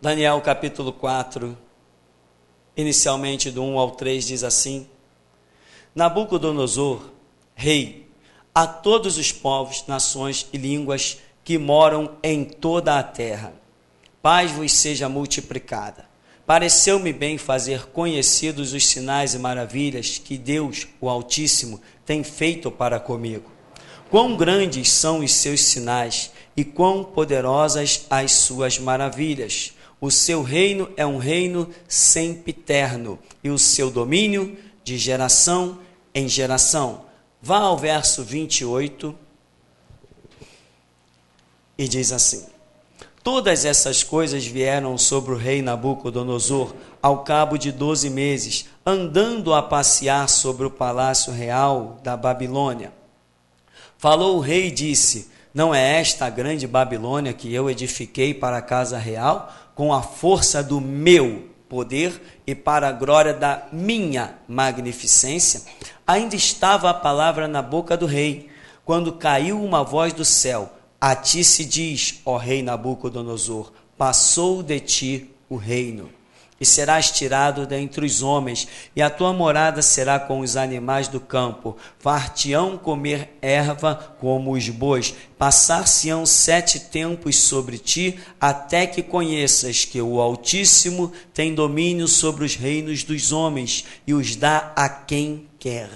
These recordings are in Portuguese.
Daniel capítulo 4, inicialmente do 1 ao 3, diz assim: Nabucodonosor, rei, a todos os povos, nações e línguas que moram em toda a terra, paz vos seja multiplicada. Pareceu-me bem fazer conhecidos os sinais e maravilhas que Deus, o Altíssimo, tem feito para comigo. Quão grandes são os seus sinais e quão poderosas as suas maravilhas. O seu reino é um reino sempiterno e o seu domínio de geração em geração. Vá ao verso 28 e diz assim: Todas essas coisas vieram sobre o rei Nabucodonosor ao cabo de 12 meses, andando a passear sobre o palácio real da Babilônia. Falou o rei e disse: Não é esta a grande Babilônia que eu edifiquei para a casa real, com a força do meu poder e para a glória da minha magnificência? Ainda estava a palavra na boca do rei, quando caiu uma voz do céu: A ti se diz, ó rei Nabucodonosor, passou de ti o reino, e serás tirado dentre os homens, e a tua morada será com os animais do campo. Far-te-ão comer erva como os bois, passar-se-ão 7 tempos sobre ti, até que conheças que o Altíssimo tem domínio sobre os reinos dos homens, e os dá a quem quer.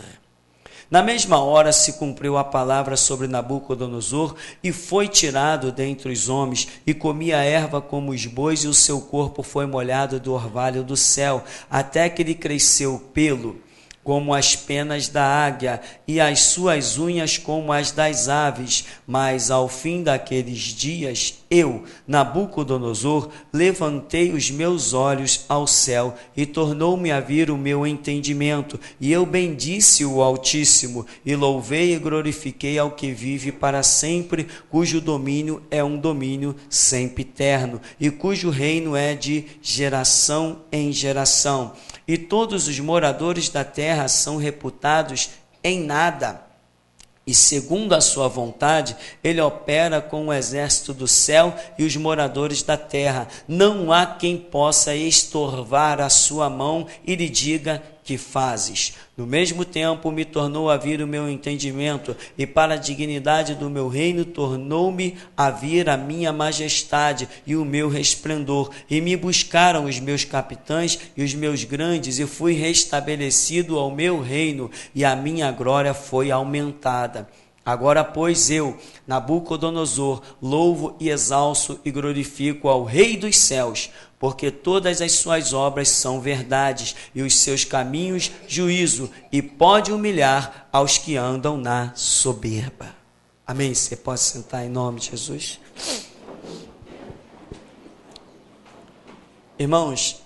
Na mesma hora se cumpriu a palavra sobre Nabucodonosor, e foi tirado dentre os homens, e comia erva como os bois, e o seu corpo foi molhado do orvalho do céu, até que lhe cresceu pelo, como as penas da águia, e as suas unhas como as das aves. Mas ao fim daqueles dias, eu, Nabucodonosor, levantei os meus olhos ao céu, e tornou-me a vir o meu entendimento, e eu bendisse o Altíssimo, e louvei e glorifiquei ao que vive para sempre, cujo domínio é um domínio sempiterno, e cujo reino é de geração em geração. E todos os moradores da terra são reputados em nada. E segundo a sua vontade, ele opera com o exército do céu e os moradores da terra. Não há quem possa estorvar a sua mão e lhe diga: que fazes? No mesmo tempo me tornou a vir o meu entendimento, e para a dignidade do meu reino tornou-me a vir a minha majestade e o meu resplendor. E me buscaram os meus capitães e os meus grandes, e fui restabelecido ao meu reino, e a minha glória foi aumentada. Agora, pois, eu, Nabucodonosor, louvo e exalço e glorifico ao Rei dos céus, porque todas as suas obras são verdades, e os seus caminhos juízo, e pode humilhar aos que andam na soberba. Amém? Você pode sentar em nome de Jesus? Irmãos,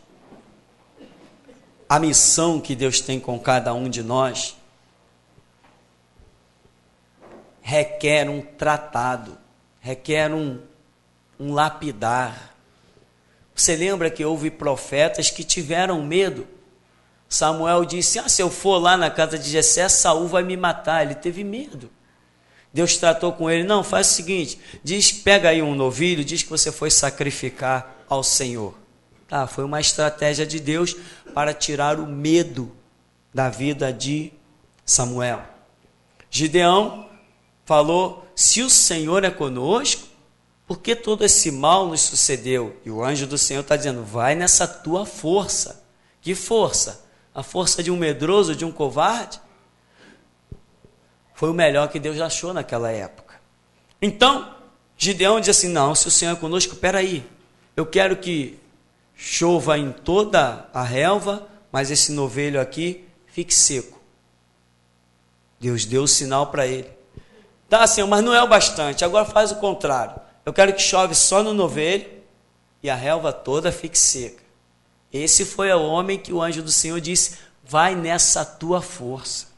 a missão que Deus tem com cada um de nós requer um tratado, requer um lapidar. Você lembra que houve profetas que tiveram medo? Samuel disse: se eu for lá na casa de Jessé, Saul vai me matar. Ele teve medo. Deus tratou com ele: não, faz o seguinte, pega aí um novilho, diz que você foi sacrificar ao Senhor. Foi uma estratégia de Deus para tirar o medo da vida de Samuel. Gideão falou: se o Senhor é conosco, por que todo esse mal nos sucedeu? E o anjo do Senhor está dizendo: vai nessa tua força. Que força? A força de um medroso, de um covarde? Foi o melhor que Deus achou naquela época. Então, Gideão diz assim: não, se o Senhor é conosco, peraí, eu quero que chova em toda a relva, mas esse novilho aqui fique seco. Deus deu o sinal para ele. Senhor, mas não é o bastante, agora faz o contrário. Eu quero que chove só no novilho e a relva toda fique seca. Esse foi o homem que o anjo do Senhor disse: vai nessa tua força.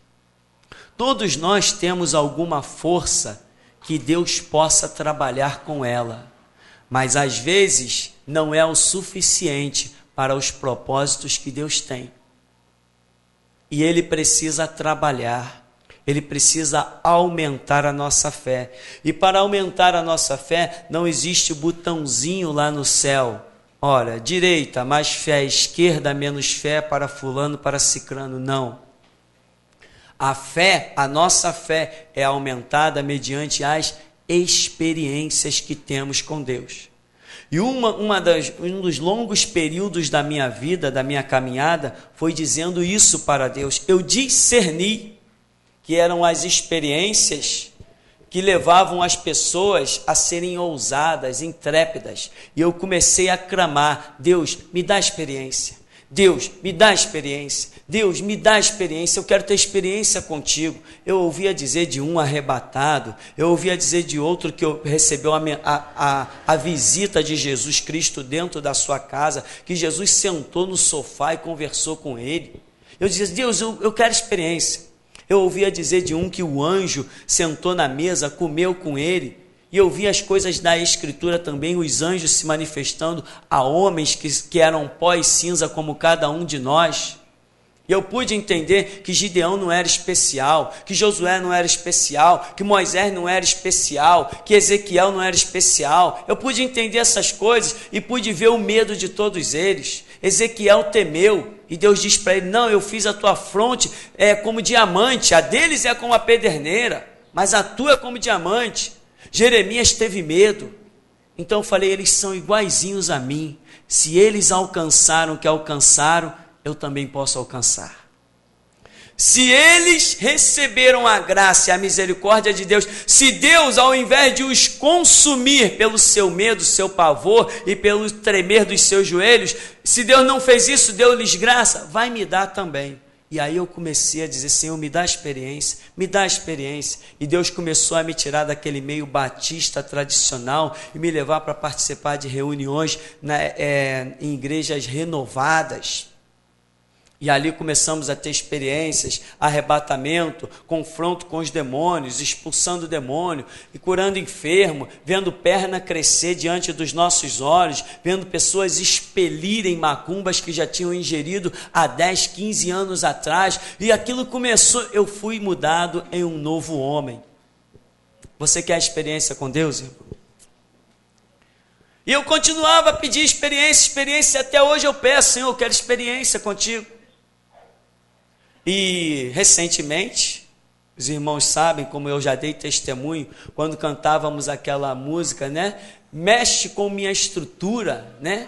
Todos nós temos alguma força que Deus possa trabalhar com ela, mas às vezes não é o suficiente para os propósitos que Deus tem. E Ele precisa trabalhar. Ele precisa aumentar a nossa fé. E para aumentar a nossa fé, não existe botãozinho lá no céu Ora, direita, mais fé, esquerda, menos fé para fulano, para cicrano. Não. A fé, a nossa fé é aumentada mediante as experiências que temos com Deus. E um dos longos períodos da minha vida, da minha caminhada, foi dizendo isso para Deus. Eu discerni que eram as experiências que levavam as pessoas a serem ousadas, intrépidas. E eu comecei a clamar: Deus, me dá experiência. Deus, me dá experiência. Deus, me dá experiência. Eu quero ter experiência contigo. Eu ouvia dizer de um arrebatado. Eu ouvia dizer de outro que recebeu a visita de Jesus Cristo dentro da sua casa, que Jesus sentou no sofá e conversou com ele. Eu dizia: Deus, eu quero experiência. Eu ouvia dizer de um que o anjo sentou na mesa, comeu com ele. E eu vi as coisas da Escritura também, os anjos se manifestando a homens que eram pó e cinza como cada um de nós. E eu pude entender que Gideão não era especial, que Josué não era especial, que Moisés não era especial, que Ezequiel não era especial. Eu pude entender essas coisas e pude ver o medo de todos eles. Ezequiel temeu e Deus diz para ele: não, eu fiz a tua fronte como diamante, a deles é como a pederneira, mas a tua é como diamante. Jeremias teve medo. Então eu falei: eles são iguaizinhos a mim. Se eles alcançaram o que alcançaram, eu também posso alcançar. Se eles receberam a graça e a misericórdia de Deus, se Deus, ao invés de os consumir pelo seu medo, seu pavor e pelo tremer dos seus joelhos, se Deus não fez isso, deu-lhes graça, vai me dar também. E aí eu comecei a dizer: Senhor, me dá experiência, me dá experiência. E Deus começou a me tirar daquele meio batista tradicional e me levar para participar de reuniões em igrejas renovadas. E ali começamos a ter experiências, arrebatamento, confronto com os demônios, expulsando o demônio e curando enfermo, vendo perna crescer diante dos nossos olhos, vendo pessoas expelirem macumbas que já tinham ingerido há 10, 15 anos atrás. E aquilo começou, eu fui mudado em um novo homem. Você quer experiência com Deus, irmão? E eu continuava a pedir experiência, até hoje eu peço: Senhor, eu quero experiência contigo. E recentemente, os irmãos sabem, como eu já dei testemunho, quando cantávamos aquela música, né? Mexe com minha estrutura, né?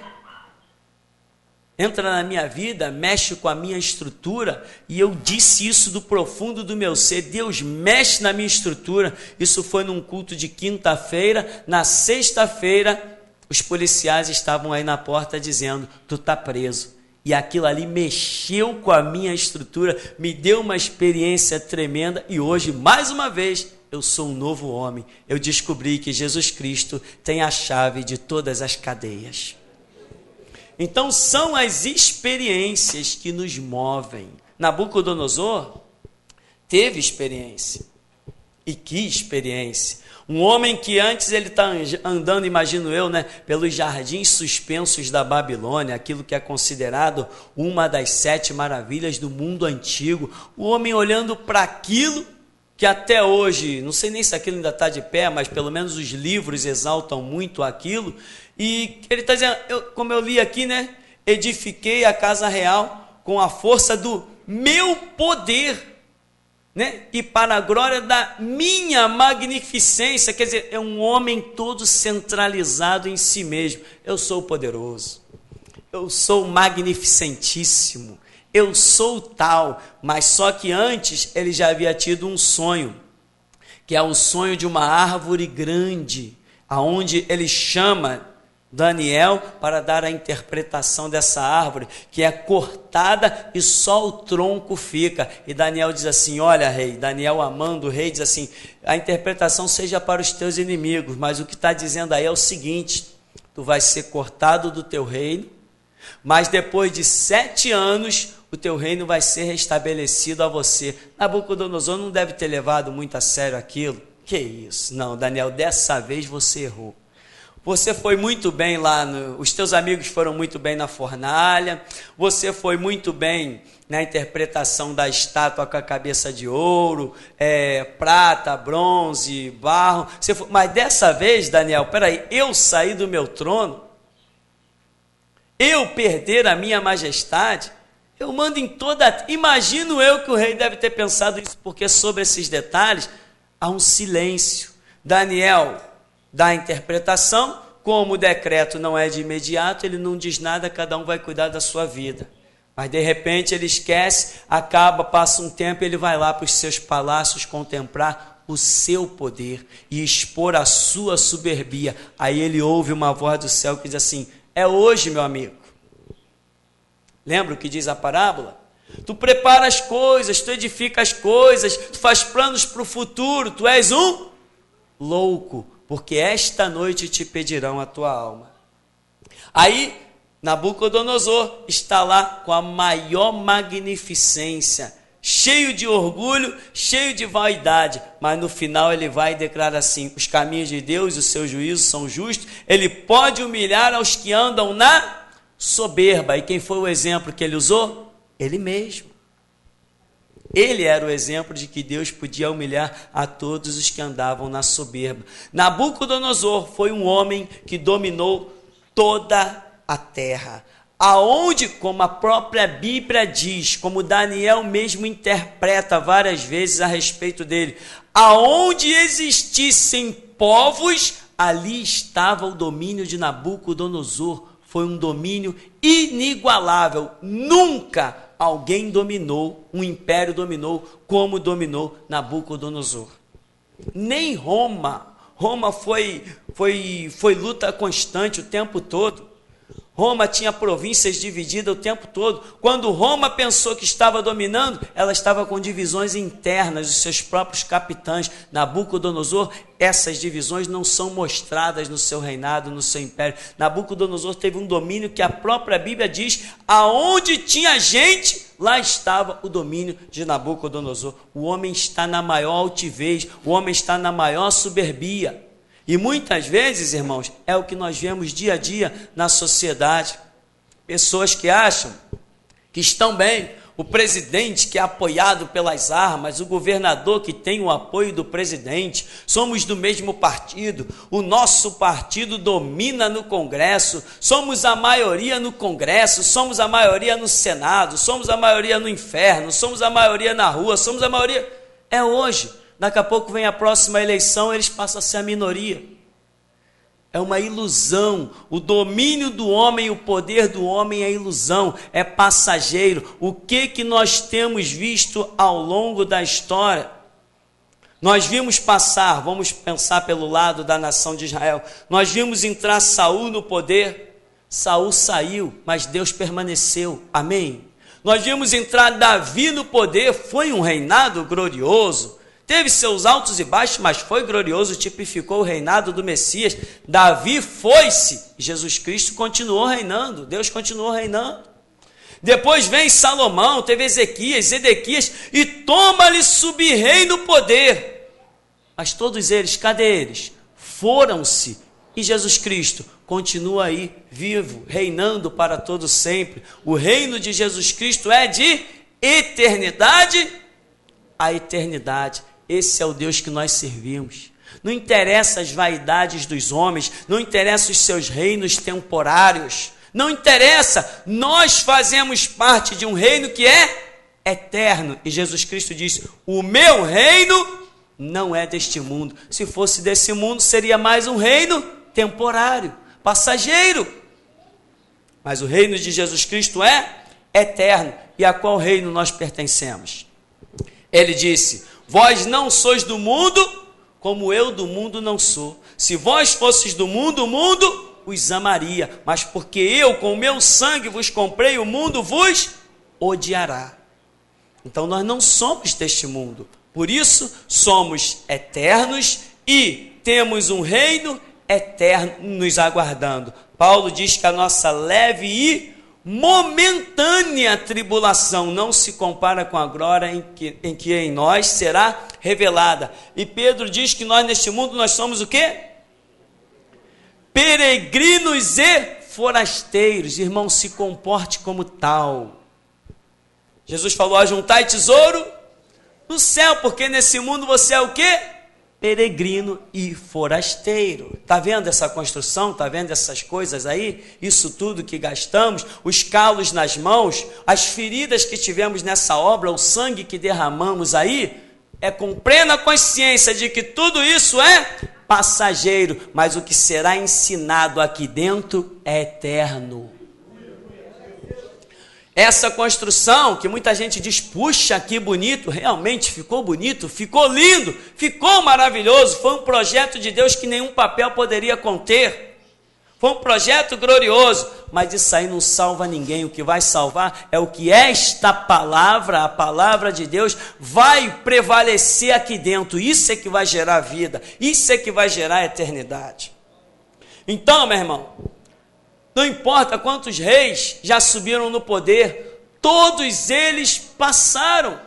Entra na minha vida, mexe com a minha estrutura. E eu disse isso do profundo do meu ser: Deus, mexe na minha estrutura. Isso foi num culto de quinta-feira. Na sexta-feira, os policiais estavam aí na porta dizendo: tu tá preso. E aquilo ali mexeu com a minha estrutura, me deu uma experiência tremenda. E hoje, mais uma vez, eu sou um novo homem. Eu descobri que Jesus Cristo tem a chave de todas as cadeias. Então são as experiências que nos movem. Nabucodonosor teve experiência. E que experiência! Um homem que antes ele está andando, imagino eu, né, pelos jardins suspensos da Babilônia, aquilo que é considerado uma das 7 maravilhas do mundo antigo. O homem olhando para aquilo que até hoje, não sei nem se aquilo ainda está de pé, mas pelo menos os livros exaltam muito aquilo. E ele está dizendo, como eu li aqui, né, edifiquei a casa real com a força do meu poder, né? E para a glória da minha magnificência. Quer dizer, é um homem todo centralizado em si mesmo. Eu sou poderoso, eu sou magnificentíssimo, eu sou tal. Mas só que antes ele já havia tido um sonho, que é o sonho de uma árvore grande, aonde ele chama Daniel para dar a interpretação dessa árvore, que é cortada e só o tronco fica. E Daniel diz assim: olha, rei, Daniel, amando o rei, diz assim: a interpretação seja para os teus inimigos, mas o que está dizendo aí é o seguinte: tu vais ser cortado do teu reino, mas depois de 7 anos o teu reino vai ser restabelecido a você. Nabucodonosor não deve ter levado muito a sério aquilo. Que isso? Não, Daniel, dessa vez você errou. Você foi muito bem lá, os teus amigos foram muito bem na fornalha, você foi muito bem na interpretação da estátua com a cabeça de ouro, prata, bronze, barro. Mas dessa vez, Daniel, peraí, eu saí do meu trono, eu perder a minha majestade? Eu mando em toda... Imagino eu que o rei deve ter pensado isso, porque sobre esses detalhes há um silêncio. Daniel dá a interpretação, como o decreto não é de imediato, ele não diz nada, cada um vai cuidar da sua vida. Mas de repente ele esquece, acaba, passa um tempo, ele vai lá para os seus palácios contemplar o seu poder e expor a sua soberbia. Aí ele ouve uma voz do céu que diz assim: é hoje, meu amigo. Lembra o que diz a parábola? Tu prepara as coisas, tu edifica as coisas, tu faz planos para o futuro, tu és um louco, porque esta noite te pedirão a tua alma. Aí Nabucodonosor está lá com a maior magnificência, cheio de orgulho, cheio de vaidade, mas no final ele vai e declara assim: os caminhos de Deus e os seus juízos são justos, ele pode humilhar aos que andam na soberba. E quem foi o exemplo que ele usou? Ele mesmo. Ele era o exemplo de que Deus podia humilhar a todos os que andavam na soberba. Nabucodonosor foi um homem que dominou toda a terra, aonde, como a própria Bíblia diz, como Daniel mesmo interpreta várias vezes a respeito dele, aonde existissem povos, ali estava o domínio de Nabucodonosor. Foi um domínio inigualável. Nunca alguém dominou, um império dominou como dominou Nabucodonosor. Nem Roma. Roma foi luta constante o tempo todo. Roma tinha províncias divididas o tempo todo. Quando Roma pensou que estava dominando, ela estava com divisões internas, os seus próprios capitães. Nabucodonosor, essas divisões não são mostradas no seu reinado, no seu império. Nabucodonosor teve um domínio que a própria Bíblia diz: aonde tinha gente, lá estava o domínio de Nabucodonosor. O homem está na maior altivez, o homem está na maior soberbia. E muitas vezes, irmãos, é o que nós vemos dia a dia na sociedade. Pessoas que acham que estão bem, o presidente que é apoiado pelas armas, o governador que tem o apoio do presidente, somos do mesmo partido, o nosso partido domina no Congresso, somos a maioria no Congresso, somos a maioria no Senado, somos a maioria no inferno, somos a maioria na rua, somos a maioria... É hoje. Daqui a pouco vem a próxima eleição, eles passam a ser a minoria. É uma ilusão. O domínio do homem, o poder do homem é ilusão, é passageiro. O que nós temos visto ao longo da história? Nós vimos passar, vamos pensar pelo lado da nação de Israel, nós vimos entrar Saul no poder, Saul saiu, mas Deus permaneceu, amém? Nós vimos entrar Davi no poder, foi um reinado glorioso, teve seus altos e baixos, mas foi glorioso, tipificou o reinado do Messias. Davi foi-se, Jesus Cristo continuou reinando, Deus continuou reinando. Depois vem Salomão, teve Ezequias, Zedequias, e toma-lhe sub-rei no poder. Mas todos eles, cadê eles? Foram-se, e Jesus Cristo continua aí, vivo, reinando para todo sempre. O reino de Jesus Cristo é de eternidade a eternidade. Esse é o Deus que nós servimos. Não interessa as vaidades dos homens, não interessa os seus reinos temporários, não interessa, nós fazemos parte de um reino que é eterno. E Jesus Cristo disse: o meu reino não é deste mundo. Se fosse desse mundo, seria mais um reino temporário, passageiro. Mas o reino de Jesus Cristo é eterno. E a qual reino nós pertencemos? Ele disse: vós não sois do mundo, como eu do mundo não sou. Se vós fosseis do mundo, o mundo os amaria. Mas porque eu com o meu sangue vos comprei, o mundo vos odiará. Então nós não somos deste mundo. Por isso somos eternos e temos um reino eterno nos aguardando. Paulo diz que a nossa leve e momentânea tribulação não se compara com a glória em que em nós será revelada. E Pedro diz que nós neste mundo nós somos o quê? Peregrinos e forasteiros. Irmão, se comporte como tal. Jesus falou: ajuntai tesouro no céu, porque nesse mundo você é o quê? peregrino e forasteiro. Está vendo essa construção? Está vendo essas coisas aí? Isso tudo que gastamos, os calos nas mãos, as feridas que tivemos nessa obra, o sangue que derramamos aí, é com plena consciência de que tudo isso é passageiro, mas o que será ensinado aqui dentro é eterno. Essa construção que muita gente diz, puxa, que bonito, realmente ficou bonito, ficou lindo, ficou maravilhoso, foi um projeto de Deus que nenhum papel poderia conter, foi um projeto glorioso, mas isso aí não salva ninguém. O que vai salvar é o que esta palavra, a palavra de Deus, vai prevalecer aqui dentro. Isso é que vai gerar vida, isso é que vai gerar eternidade. Então, meu irmão, não importa quantos reis já subiram no poder, todos eles passaram.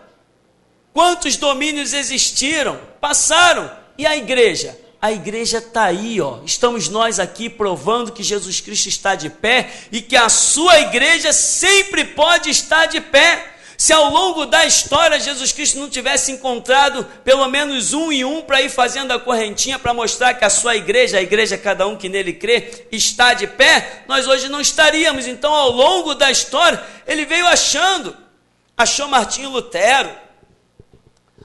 Quantos domínios existiram, passaram. E a igreja? A igreja está aí, ó. Estamos nós aqui provando que Jesus Cristo está de pé e que a sua igreja sempre pode estar de pé. Se ao longo da história Jesus Cristo não tivesse encontrado pelo menos um e um para ir fazendo a correntinha para mostrar que a sua igreja, a igreja cada um que nele crê, está de pé, nós hoje não estaríamos. Então, ao longo da história, ele veio achou Martinho Lutero,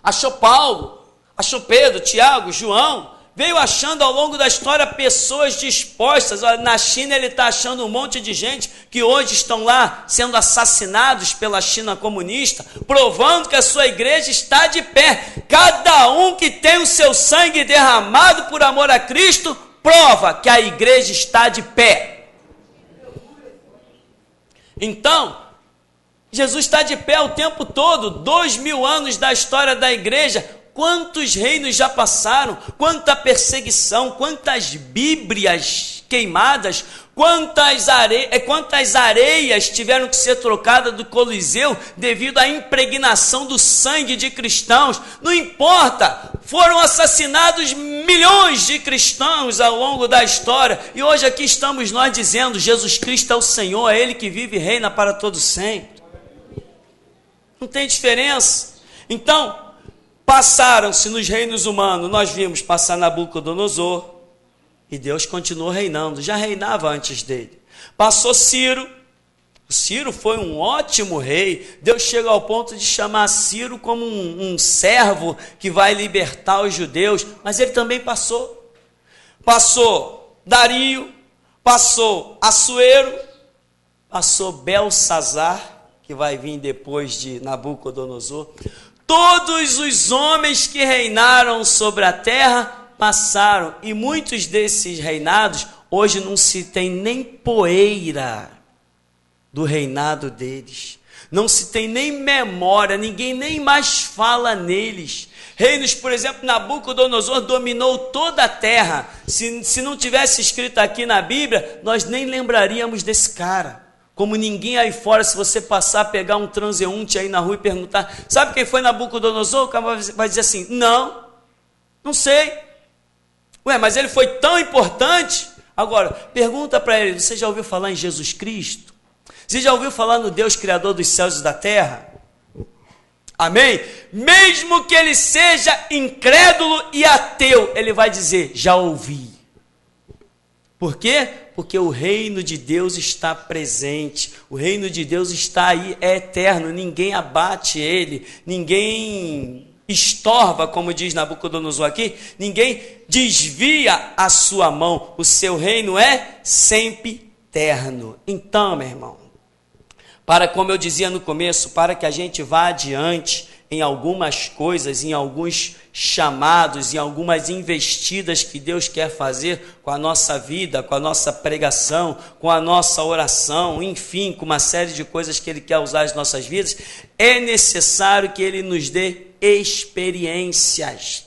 achou Paulo, achou Pedro, Tiago, João, veio achando ao longo da história pessoas dispostas. Olha, na China ele está achando um monte de gente que hoje estão lá sendo assassinados pela China comunista, provando que a sua igreja está de pé. Cada um que tem o seu sangue derramado por amor a Cristo, prova que a igreja está de pé. Então, Jesus está de pé o tempo todo, 2000 anos da história da igreja. Quantos reinos já passaram, quanta perseguição, quantas bíblias queimadas, quantas areias tiveram que ser trocadas do Coliseu devido à impregnação do sangue de cristãos. Não importa, foram assassinados milhões de cristãos ao longo da história, e hoje aqui estamos nós dizendo, Jesus Cristo é o Senhor, é Ele que vive e reina para todo sempre. Não tem diferença. Então, passaram-se nos reinos humanos, nós vimos passar Nabucodonosor, e Deus continuou reinando, já reinava antes dele. Passou Ciro, Ciro foi um ótimo rei, Deus chega ao ponto de chamar Ciro como um servo que vai libertar os judeus, mas ele também passou. Passou Dario, passou Assuero, passou Belsazar, que vai vir depois de Nabucodonosor. Todos os homens que reinaram sobre a terra passaram, e muitos desses reinados, hoje não se tem nem poeira do reinado deles, não se tem nem memória, ninguém nem mais fala neles. Reinos, por exemplo, Nabucodonosor dominou toda a terra. Se não tivesse escrito aqui na Bíblia, nós nem lembraríamos desse cara. Como ninguém aí fora, se você passar, pegar um transeunte aí na rua e perguntar, sabe quem foi Nabucodonosor? O cara vai dizer assim, não sei. Ué, mas ele foi tão importante? Agora, pergunta para ele, você já ouviu falar em Jesus Cristo? Você já ouviu falar no Deus Criador dos céus e da terra? Amém? Mesmo que ele seja incrédulo e ateu, ele vai dizer, já ouvi. Por quê? Porque o reino de Deus está presente, o reino de Deus está aí, é eterno, ninguém abate ele, ninguém estorva, como diz Nabucodonosor aqui, ninguém desvia a sua mão, o seu reino é sempre eterno. Então, meu irmão, como eu dizia no começo, para que a gente vá adiante em algumas coisas, em alguns chamados, em algumas investidas que Deus quer fazer com a nossa vida, com a nossa pregação, com a nossa oração, enfim, com uma série de coisas que Ele quer usar nas nossas vidas, é necessário que Ele nos dê experiências.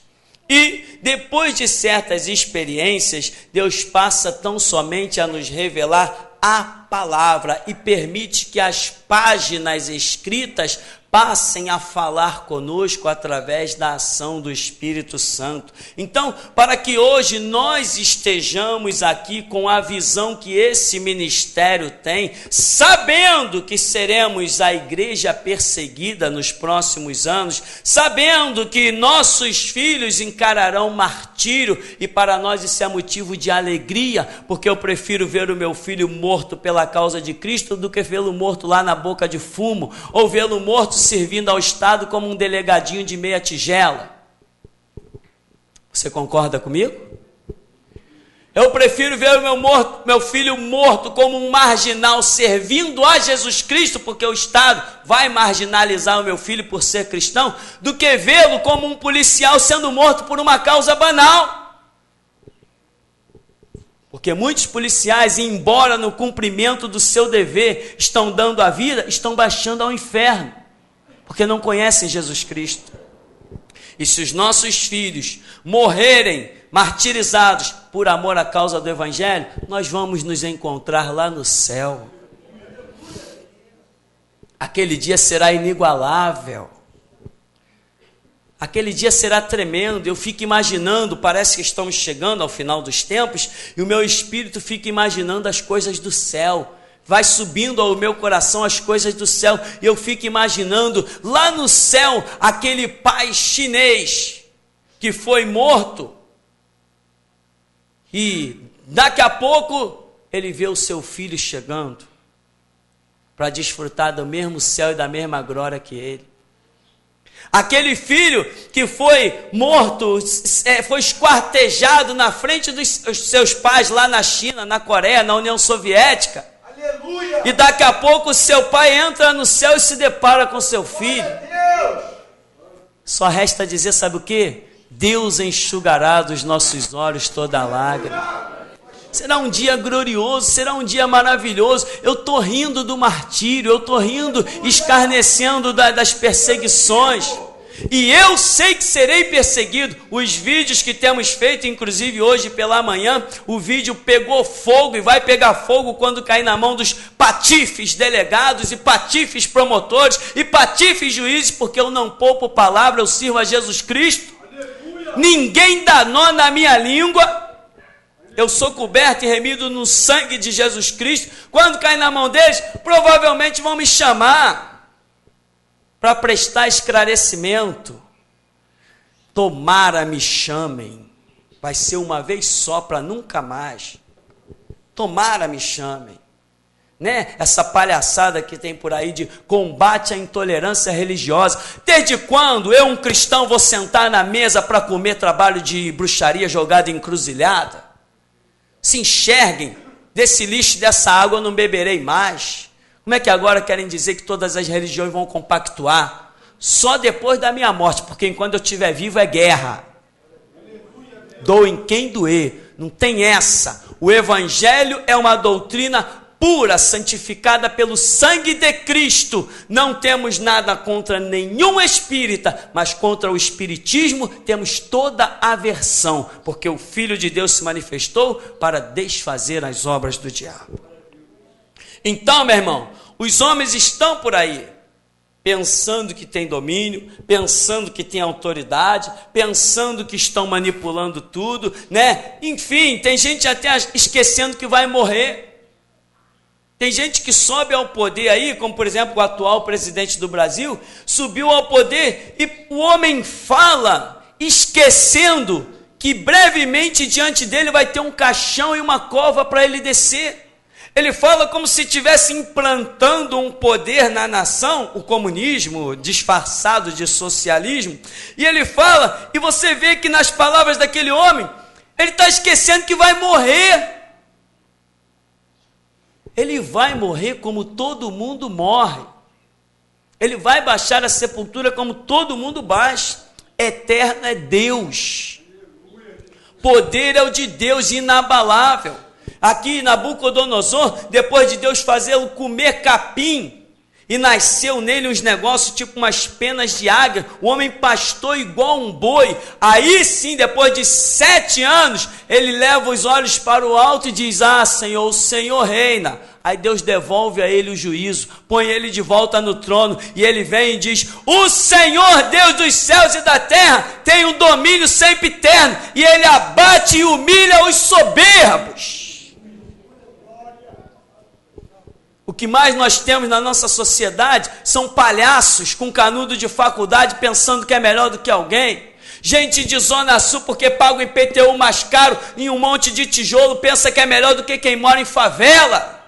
E depois de certas experiências, Deus passa tão somente a nos revelar a palavra e permite que as páginas escritas passem a falar conosco através da ação do Espírito Santo. Então, para que hoje nós estejamos aqui com a visão que esse ministério tem, sabendo que seremos a igreja perseguida nos próximos anos, sabendo que nossos filhos encararão martírio, e para nós isso é motivo de alegria, porque eu prefiro ver o meu filho morto pela causa de Cristo do que vê-lo morto lá na boca de fumo, ou vê-lo morto servindo ao Estado como um delegadinho de meia tigela. Você concorda comigo? Eu prefiro ver o meu filho morto como um marginal servindo a Jesus Cristo, porque o Estado vai marginalizar o meu filho por ser cristão, do que vê-lo como um policial sendo morto por uma causa banal. Porque muitos policiais, embora no cumprimento do seu dever estão dando a vida, estão baixando ao inferno, porque não conhecem Jesus Cristo. E se os nossos filhos morrerem martirizados por amor à causa do Evangelho, nós vamos nos encontrar lá no céu. Aquele dia será inigualável. Aquele dia será tremendo. Eu fico imaginando, parece que estamos chegando ao final dos tempos, e o meu espírito fica imaginando as coisas do céu. Vai subindo ao meu coração as coisas do céu, e eu fico imaginando lá no céu aquele pai chinês que foi morto, e daqui a pouco ele vê o seu filho chegando para desfrutar do mesmo céu e da mesma glória que ele. Aquele filho que foi morto, foi esquartejado na frente dos seus pais lá na China, na Coreia, na União Soviética. Aleluia! E daqui a pouco o seu pai entra no céu e se depara com seu filho. Só resta dizer, sabe o quê? Deus enxugará dos nossos olhos toda lágrima. Será um dia glorioso, será um dia maravilhoso. Eu estou rindo do martírio, eu estou rindo, escarnecendo das perseguições. E eu sei que serei perseguido. Os vídeos que temos feito, inclusive hoje pela manhã, o vídeo pegou fogo e vai pegar fogo quando cair na mão dos patifes delegados e patifes promotores e patifes juízes, porque eu não poupo palavra, eu sirvo a Jesus Cristo. Ninguém dá nó na minha língua. Eu sou coberto e remido no sangue de Jesus Cristo. Quando cair na mão deles, provavelmente vão me chamar para prestar esclarecimento. Tomara me chamem. Vai ser uma vez só, para nunca mais. Tomara me chamem. Né? Essa palhaçada que tem por aí de combate à intolerância religiosa. Desde quando eu, um cristão, vou sentar na mesa para comer trabalho de bruxaria jogado em encruzilhada? Se enxerguem, desse lixo, dessa água eu não beberei mais. Como é que agora querem dizer que todas as religiões vão compactuar? Só depois da minha morte, porque enquanto eu estiver vivo é guerra. Doem quem doer, não tem essa. O Evangelho é uma doutrina pura, santificada pelo sangue de Cristo. Não temos nada contra nenhum espírita, mas contra o espiritismo temos toda aversão, porque o Filho de Deus se manifestou para desfazer as obras do diabo. Então, meu irmão, os homens estão por aí, pensando que tem domínio, pensando que tem autoridade, pensando que estão manipulando tudo, né? Enfim, tem gente até esquecendo que vai morrer. Tem gente que sobe ao poder aí, como por exemplo o atual presidente do Brasil, subiu ao poder e o homem fala, esquecendo que brevemente diante dele vai ter um caixão e uma cova para ele descer. Ele fala como se estivesse implantando um poder na nação, o comunismo disfarçado de socialismo, e ele fala, e você vê que nas palavras daquele homem, ele está esquecendo que vai morrer. Ele vai morrer como todo mundo morre. Ele vai baixar a sepultura como todo mundo baixa. Eterno é Deus. Poder é o de Deus, inabalável. Aqui Nabucodonosor, depois de Deus fazê-lo comer capim E nasceu nele uns negócios tipo umas penas de águia. O homem pastou igual um boi. Aí sim, depois de 7 anos, ele leva os olhos para o alto e diz: ah, Senhor, o Senhor reina. Aí Deus devolve a ele o juízo, põe ele de volta no trono, e ele vem e diz: o Senhor Deus dos céus e da terra tem um domínio sempre eterno, e ele abate e humilha os soberbos. O que mais nós temos na nossa sociedade são palhaços com canudo de faculdade pensando que é melhor do que alguém. Gente de Zona Sul porque paga o IPTU mais caro em um monte de tijolo, pensa que é melhor do que quem mora em favela.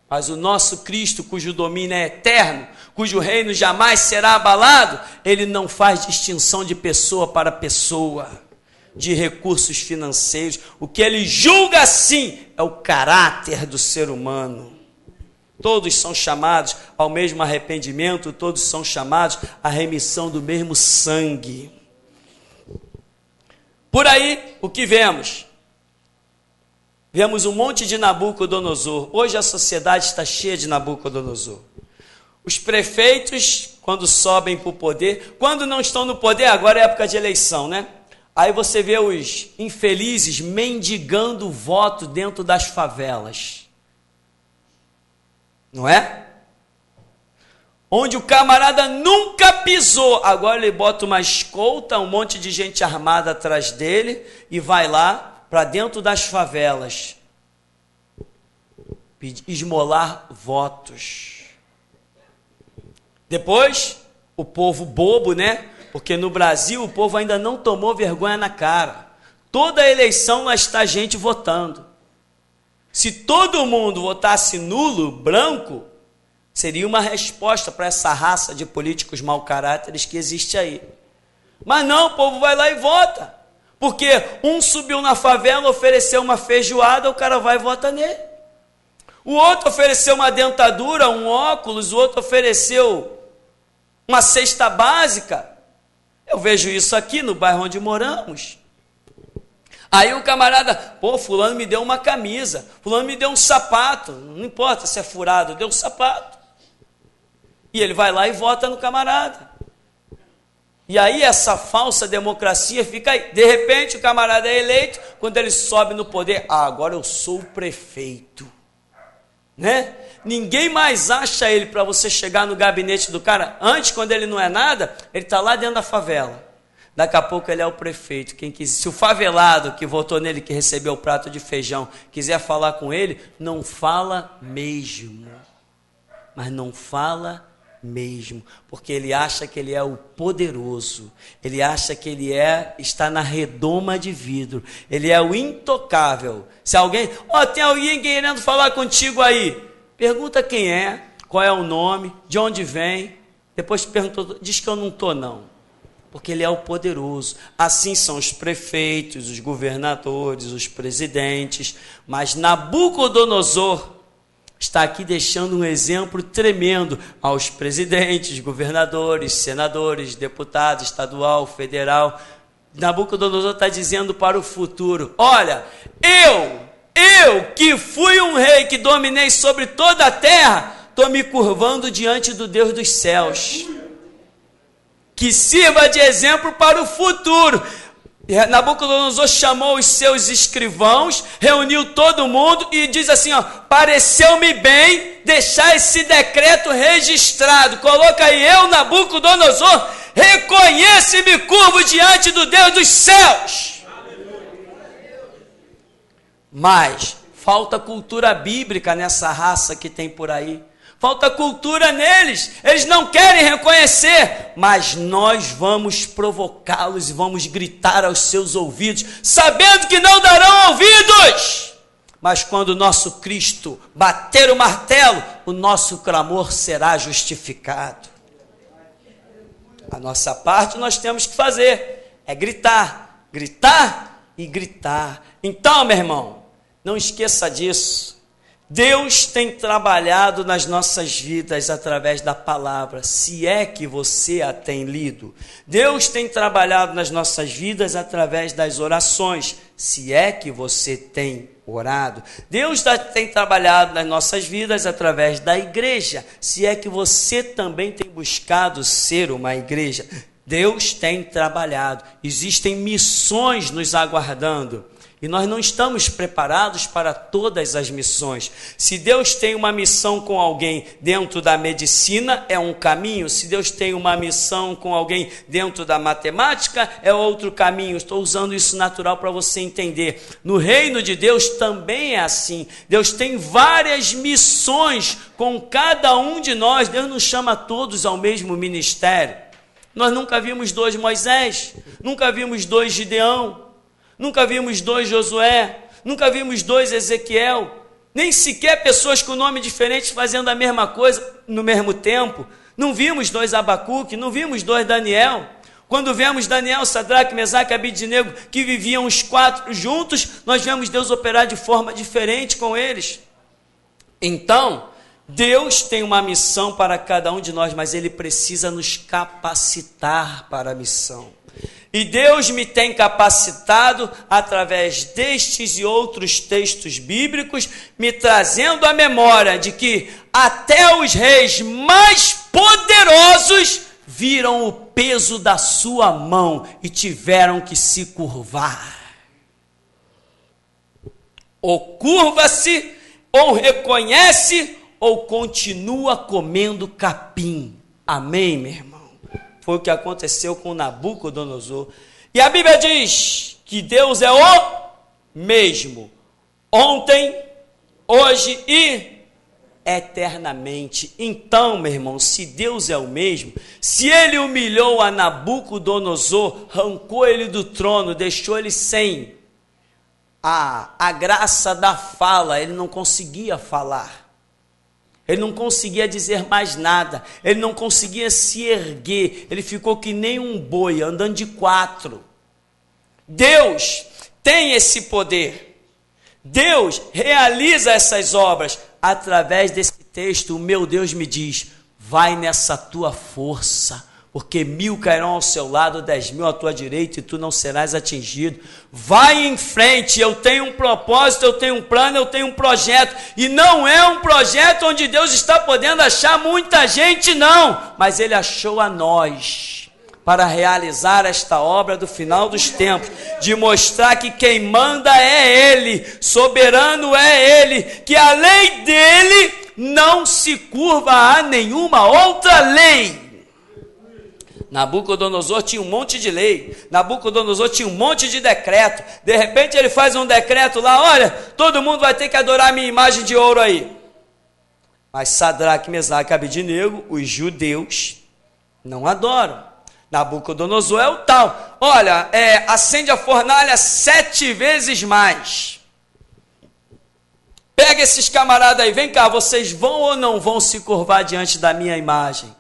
Mas o nosso Cristo, cujo domínio é eterno, cujo reino jamais será abalado, ele não faz distinção de pessoa para pessoa, de recursos financeiros. O que ele julga sim é o caráter do ser humano. Todos são chamados ao mesmo arrependimento, todos são chamados à remissão do mesmo sangue. Por aí, o que vemos? Vemos um monte de Nabucodonosor. Hoje a sociedade está cheia de Nabucodonosor. Os prefeitos, quando sobem para o poder, quando não estão no poder, agora é época de eleição, né? Aí você vê os infelizes mendigando voto dentro das favelas. Não é? Onde o camarada nunca pisou, agora ele bota uma escolta, um monte de gente armada atrás dele e vai lá para dentro das favelas esmolar votos. Depois, o povo bobo, né? Porque no Brasil o povo ainda não tomou vergonha na cara. Toda eleição lá está gente votando. Se todo mundo votasse nulo, branco, seria uma resposta para essa raça de políticos mau caráteres que existe aí. Mas não, o povo vai lá e vota. Porque um subiu na favela, ofereceu uma feijoada, o cara vai e vota nele. O outro ofereceu uma dentadura, um óculos, o outro ofereceu uma cesta básica. Eu vejo isso aqui no bairro onde moramos. Aí o camarada, pô, fulano me deu uma camisa, fulano me deu um sapato, não importa se é furado, deu um sapato. E ele vai lá e vota no camarada. E aí essa falsa democracia fica aí. De repente o camarada é eleito, quando ele sobe no poder, agora eu sou o prefeito. Né? Ninguém mais acha ele para você chegar no gabinete do cara. Antes, quando ele não é nada, ele está lá dentro da favela. Daqui a pouco ele é o prefeito. Se o favelado que votou nele, que recebeu o prato de feijão, quiser falar com ele, não fala mesmo. Mas não fala mesmo, porque ele acha que ele é o poderoso, ele acha que ele está na redoma de vidro, ele é o intocável. Se alguém, tem alguém querendo falar contigo aí, pergunta quem é, qual é o nome, de onde vem, depois pergunta, diz que eu não estou não, porque ele é o poderoso. Assim são os prefeitos, os governadores, os presidentes, mas Nabucodonosor está aqui deixando um exemplo tremendo aos presidentes, governadores, senadores, deputados, estadual, federal. Nabucodonosor está dizendo para o futuro: olha, eu que fui um rei que dominei sobre toda a terra, estou me curvando diante do Deus dos céus, que sirva de exemplo para o futuro. Nabucodonosor chamou os seus escrivãos, reuniu todo mundo e diz assim, pareceu-me bem deixar esse decreto registrado. Coloca aí, eu, Nabucodonosor, reconheço e me curvo diante do Deus dos céus. Mas falta cultura bíblica nessa raça que tem por aí. Falta cultura neles, eles não querem reconhecer, mas nós vamos provocá-los e vamos gritar aos seus ouvidos, sabendo que não darão ouvidos. Mas quando o nosso Cristo bater o martelo, o nosso clamor será justificado. A nossa parte nós temos que fazer, é gritar, gritar e gritar. Então, meu irmão, não esqueça disso. Deus tem trabalhado nas nossas vidas através da palavra, se é que você a tem lido. Deus tem trabalhado nas nossas vidas através das orações, se é que você tem orado. Deus tem trabalhado nas nossas vidas através da igreja, se é que você também tem buscado ser uma igreja. Deus tem trabalhado, existem missões nos aguardando. E nós não estamos preparados para todas as missões. Se Deus tem uma missão com alguém dentro da medicina, é um caminho. Se Deus tem uma missão com alguém dentro da matemática, é outro caminho. Estou usando isso natural para você entender. No reino de Deus também é assim. Deus tem várias missões com cada um de nós. Deus não chama todos ao mesmo ministério. Nós nunca vimos 2 Moisés, nunca vimos 2 Gideão, nunca vimos 2 Josué, nunca vimos 2 Ezequiel, nem sequer pessoas com nome diferentes fazendo a mesma coisa no mesmo tempo. Não vimos 2 Abacuque, não vimos 2 Daniel. Quando vemos Daniel, Sadraque, Mesaque e Abidnego, que viviam os 4 juntos, nós vemos Deus operar de forma diferente com eles. Então, Deus tem uma missão para cada um de nós, mas Ele precisa nos capacitar para a missão. E Deus me tem capacitado através destes e outros textos bíblicos, me trazendo a memória de que até os reis mais poderosos viram o peso da sua mão e tiveram que se curvar. Ou curva-se, ou reconhece, ou continua comendo capim. Amém, meu irmão? Foi o que aconteceu com Nabucodonosor. E a Bíblia diz que Deus é o mesmo, ontem, hoje e eternamente. Então, meu irmão, se Deus é o mesmo, se Ele humilhou a Nabucodonosor, arrancou ele do trono, deixou ele sem a graça da fala, ele não conseguia falar. Ele não conseguia dizer mais nada, ele não conseguia se erguer, ele ficou que nem um boi, andando de 4. Deus tem esse poder, Deus realiza essas obras através desse texto. O meu Deus me diz, vai nessa tua força, porque 1000 cairão ao seu lado, 10.000 à tua direita, e tu não serás atingido. Vai em frente, eu tenho um propósito, eu tenho um plano, eu tenho um projeto, e não é um projeto onde Deus está podendo achar muita gente, não, mas Ele achou a nós, para realizar esta obra do final dos tempos, de mostrar que quem manda é Ele, soberano é Ele, que a lei dEle não se curva a nenhuma outra lei. Nabucodonosor tinha um monte de lei, Nabucodonosor tinha um monte de decreto. De repente ele faz um decreto lá, olha, todo mundo vai ter que adorar a minha imagem de ouro aí. Mas Sadraque, Mesaque e Abidnego, os judeus, não adoram. Nabucodonosor é o tal, olha, acende a fornalha 7 vezes mais. Pega esses camaradas aí, vem cá, vocês vão ou não vão se curvar diante da minha imagem?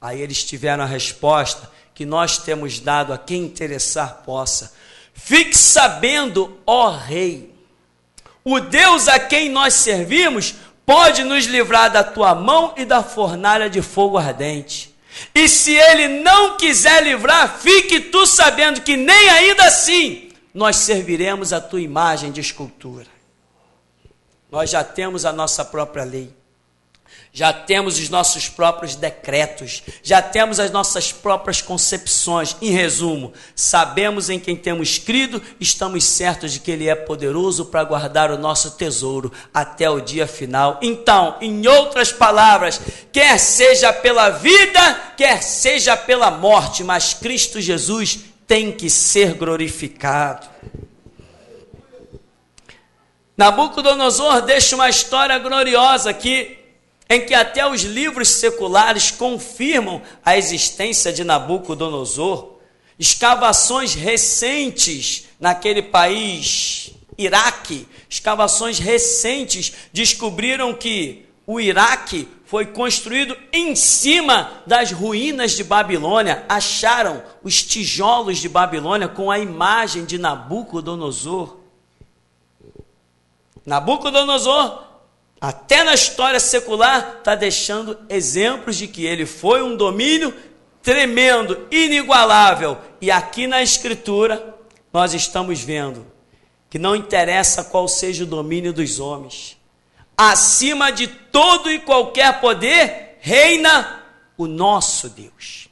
Aí eles tiveram a resposta que nós temos dado a quem interessar possa. Fique sabendo, ó rei, o Deus a quem nós servimos pode nos livrar da tua mão e da fornalha de fogo ardente. E se Ele não quiser livrar, fique tu sabendo que nem ainda assim nós serviremos a tua imagem de escultura. Nós já temos a nossa própria lei. Já temos os nossos próprios decretos, já temos as nossas próprias concepções. Em resumo, sabemos em quem temos crido, estamos certos de que Ele é poderoso para guardar o nosso tesouro até o dia final. Então, em outras palavras, quer seja pela vida, quer seja pela morte, mas Cristo Jesus tem que ser glorificado. Nabucodonosor deixa uma história gloriosa aqui, em que até os livros seculares confirmam a existência de Nabucodonosor. Escavações recentes naquele país, Iraque, escavações recentes descobriram que o Iraque foi construído em cima das ruínas de Babilônia. Acharam os tijolos de Babilônia com a imagem de Nabucodonosor. Nabucodonosor até na história secular, está deixando exemplos de que ele foi um domínio tremendo, inigualável. E aqui na Escritura, nós estamos vendo que não interessa qual seja o domínio dos homens. Acima de todo e qualquer poder, reina o nosso Deus.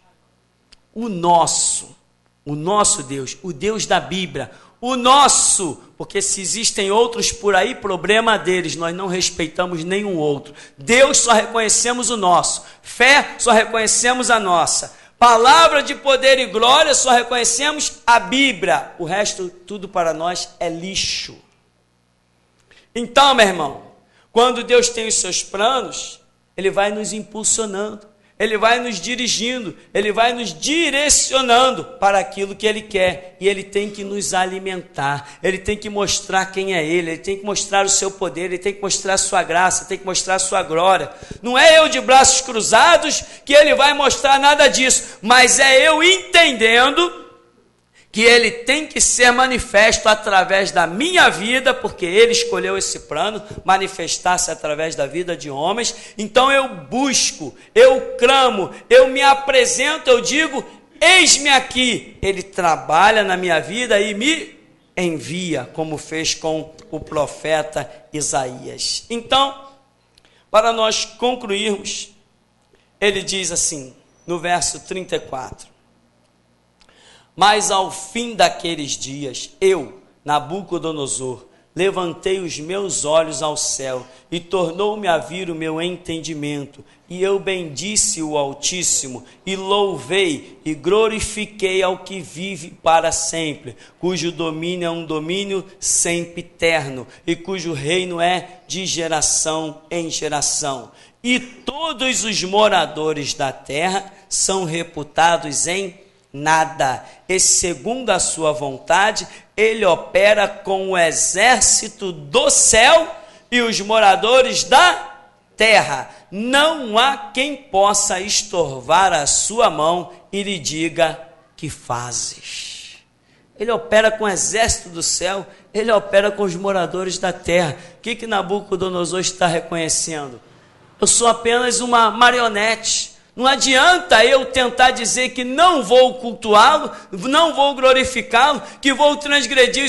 O nosso Deus, o Deus da Bíblia, o nosso, porque se existem outros por aí, problema deles, nós não respeitamos nenhum outro. Deus, só reconhecemos o nosso. Fé, só reconhecemos a nossa. Palavra de poder e glória, só reconhecemos a Bíblia. O resto, tudo para nós é lixo. Então, meu irmão, quando Deus tem os seus planos, Ele vai nos impulsionando, Ele vai nos dirigindo, Ele vai nos direcionando para aquilo que Ele quer. E Ele tem que nos alimentar, Ele tem que mostrar quem é Ele tem que mostrar o seu poder, Ele tem que mostrar a sua graça, tem que mostrar a sua glória. Não é eu de braços cruzados que Ele vai mostrar nada disso, mas é eu entendendo que Ele tem que ser manifesto através da minha vida, porque Ele escolheu esse plano, manifestar-se através da vida de homens. Então eu busco, eu clamo, eu me apresento, eu digo, eis-me aqui. Ele trabalha na minha vida e me envia, como fez com o profeta Isaías. Então, para nós concluirmos, ele diz assim, no verso 34, mas ao fim daqueles dias, eu, Nabucodonosor, levantei os meus olhos ao céu e tornou-me a vir o meu entendimento. E eu bendisse o Altíssimo e louvei e glorifiquei ao que vive para sempre, cujo domínio é um domínio sempiterno e cujo reino é de geração em geração. E todos os moradores da terra são reputados em nada, e segundo a sua vontade, ele opera com o exército do céu e os moradores da terra. Não há quem possa estorvar a sua mão e lhe diga, que fazes? Ele opera com o exército do céu, ele opera com os moradores da terra. O que Nabucodonosor está reconhecendo? Eu sou apenas uma marionete. Não adianta eu tentar dizer que não vou cultuá-lo, não vou glorificá-lo, que vou transgredir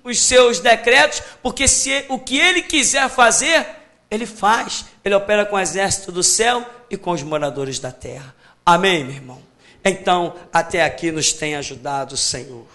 os seus decretos, porque o que ele quiser fazer, ele faz. Ele opera com o exército do céu e com os moradores da terra. Amém, meu irmão? Então, até aqui nos tem ajudado o Senhor.